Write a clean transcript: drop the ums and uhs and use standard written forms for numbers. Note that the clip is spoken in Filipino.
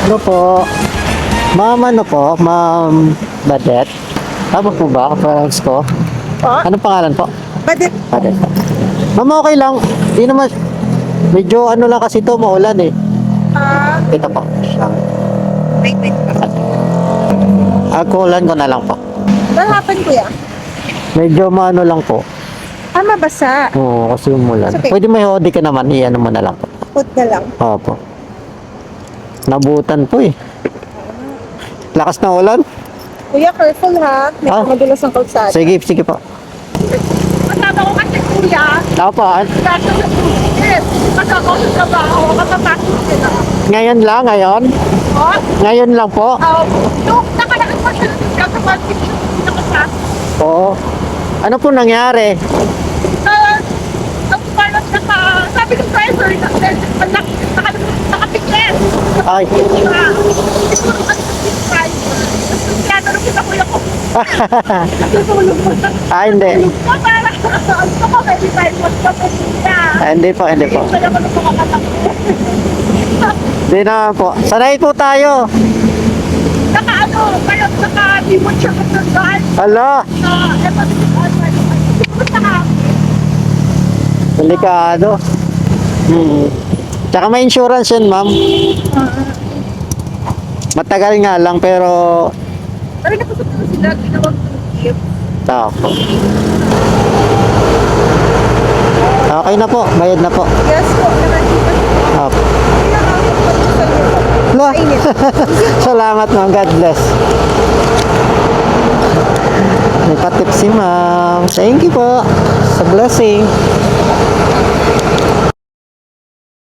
Ano po? Ma'am, ano po? Ma'am Badet? Tama po ba? Parents ko? Po? Anong pangalan po? Badet. Badet. Ma'am, okay lang. Di naman, medyo ano lang kasi ito, maulan eh. Ito po. Wait. Kulan ko na lang po. What happened, kuya? Medyo maano lang po. Mabasa. Oo, kasi umulan. It's okay. Pwede may hoodie ka naman, i-ano mo na lang po. Put na lang. Opo. Nabutan po eh. Lakas ng ulan? Kuya, careful ha. May Ah. madulas ang kalsada. Sige po. Kasama ko kasi kuya. Opo, Kaso na po. Yes. Kasama ko sa trabaho. Kapapasok sila. ngayon lang, ngayon? O? Ngayon lang po? Nung nakalakad pa sila. Kapapasok sila. Nakapasok. Oo. Ano po nangyari? Ang parang sabi ng driver, nakapikit. Ay. Siguro kasi yung driver. Kaya tanong kita kuya ko. Tutulog mo. Hindi. Para gusto ko may time magkapit niya. Hindi po. Hindi ko naman ang mga katak. Hindi naman po. Sanay po tayo. Parang naka-dimot siya katandahan. Hala, delikado. Tsaka may insurance yun, ma'am. Matagal nga lang, pero Parang natutunan sila, ginawag ng gift. tako. Okay na po, bayad na po. Yes po, nakakita. Opo. Pinakakapag sa iyo po. Hala. Mainit. Salamat, ma'am. God bless. May patip si ma'am. Thank you po sa blessing.